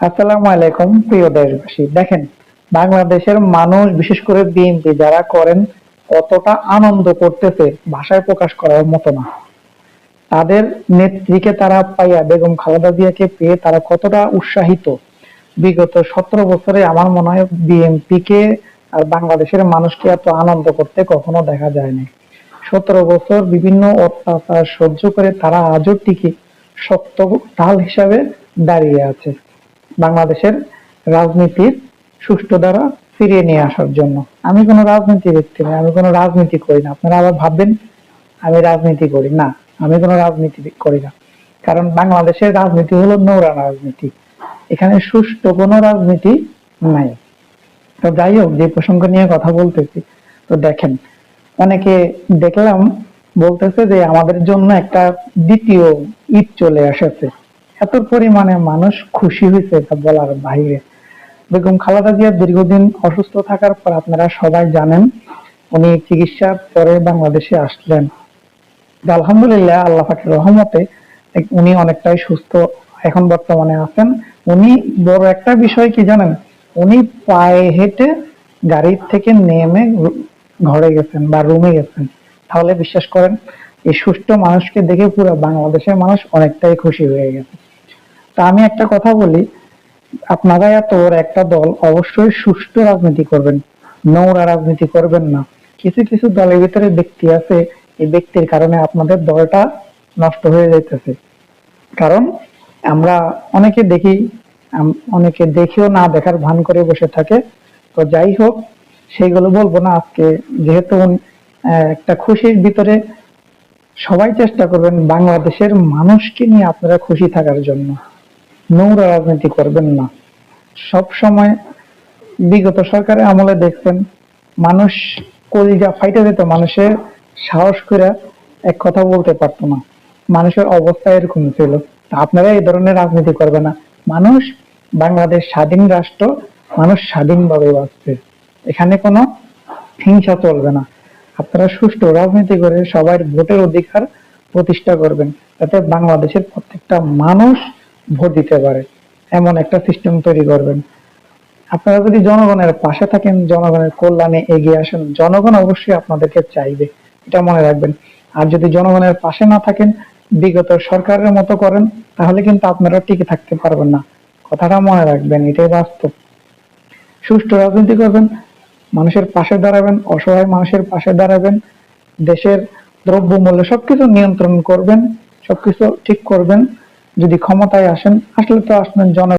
আসসালামু আলাইকুম প্রিয় দেশবাসী। দেখেন, বাংলাদেশের মানুষ বিশেষ করে বিএনপি যারা করেন কতটা আনন্দ করতেছে ভাষায় প্রকাশ করার মতো না। তাদের নেত্রীকে তারা পাইয়া, বেগম খালেদা জিয়াকে পেয়ে তারা কতটা উৎসাহিত। বিগত 17 বছরে আমার মনে হয় বিএনপি কে আর বাংলাদেশের মানুষকে এত আনন্দ করতে কখনো দেখা যায়নি। 17 বছর বিভিন্ন অত্যাচার সহ্য করে তারা আজও টিকে শক্ত ঢাল হিসাবে দাঁড়িয়ে আছে বাংলাদেশের রাজনীতির সুষ্ঠু ধারা ফিরিয়ে নিয়ে আসার জন্য। আমি কোনো রাজনীতি ব্যক্তি নই, আমি কোনো রাজনীতি করি না। আপনারা আবার ভাববেন আমি রাজনীতি করি না, আমি কোনো রাজনীতি করি না। কারণ বাংলাদেশের রাজনীতি হলো নোংরা রাজনীতি, এখানে সুষ্ঠু কোনো রাজনীতি নাই। তো যাই হোক, যে প্রসঙ্গ নিয়ে কথা বলতেছি, তো দেখেন, অনেকে দেখলাম বলতেছে যে আমাদের জন্য একটা দ্বিতীয় ঈদ চলে এসেছে। এত পরিমাণে মানুষ খুশি হয়েছে তা বলার বাইরে। বেগম খালেদা জিয়া দীর্ঘদিন অসুস্থ থাকার পর আপনারা সবাই জানেন উনি চিকিৎসার পরে বাংলাদেশে আসলেন। আলহামদুলিল্লাহ, আল্লাহ পাকের রহমতে উনি অনেকটাই সুস্থ এখন বর্তমানে আছেন। উনি বড় একটা বিষয় কি জানেন, উনি পায়ে হেঁটে গাড়ির থেকে নেমে ঘরে গেছেন বা রুমে গেছেন। তাহলে বিশ্বাস করেন, এই সুস্থ মানুষকে দেখে পুরো বাংলাদেশের মানুষ অনেকটাই খুশি হয়ে গেছে। তা আমি একটা কথা বলি, আপনারা এত বড় একটা দল, অবশ্যই সুষ্ঠু রাজনীতি করবেন, নোংরা রাজনীতি করবেন না। কিছু কিছু দলের ভিতরে ব্যক্তি আছে, এই ব্যক্তির কারণে আপনাদের দলটা নষ্ট হয়ে যাইতেছে। কারণ আমরা অনেকে দেখি, অনেকে দেখেও না দেখার ভান করে বসে থাকে। তো যাই হোক, সেগুলো বলবো না আজকে। যেহেতু একটা খুশির ভিতরে সবাই চেষ্টা করবেন বাংলাদেশের মানুষকে নিয়ে আপনারা খুশি থাকার জন্য, নোংরা রাজনীতি করবেন না। সব সময় বিগত সরকারের আমলে দেখছেন মানুষ কলিজা ফাইটে যেত, মানুষের সাহস করে এক কথা বলতে পারতো না, মানুষের অবস্থা এরকম ছিল। তা আপনারা এই ধরনের রাজনীতি করবে না। মানুষ, বাংলাদেশ স্বাধীন রাষ্ট্র, মানুষ স্বাধীনভাবে বাঁচবে, এখানে কোনো হিংসা চলবে না। আপনারা সুষ্ঠু রাজনীতি করে সবার ভোটের অধিকার প্রতিষ্ঠা করবেন, যাতে বাংলাদেশের প্রত্যেকটা মানুষ ভোট দিতে পারে, এমন একটা সিস্টেম তৈরি করবেন। আপনারা যদি জনগণের পাশে থাকেন, জনগণের কল্যাণে এগিয়ে আসেন, জনগণ অবশ্যই আপনাদেরকে চাইবে, এটা মনে রাখবেন। আর যদি জনগণের পাশে না থাকেন, বিগত সরকারের মতো করেন, তাহলে কিন্তু আপনারা টিকে থাকতে পারবেন না। কথাটা মনে রাখবেন, এটাই বাস্তব। সুষ্ঠু রাজনীতি করবেন, মানুষের পাশে দাঁড়াবেন, অসহায় মানুষের পাশে দাঁড়াবেন, দেশের দ্রব্যমূল্য সবকিছু নিয়ন্ত্রণ করবেন, সবকিছু ঠিক করবেন। যদি ক্ষমতায় আসেন, আসলে তো আসবেন জন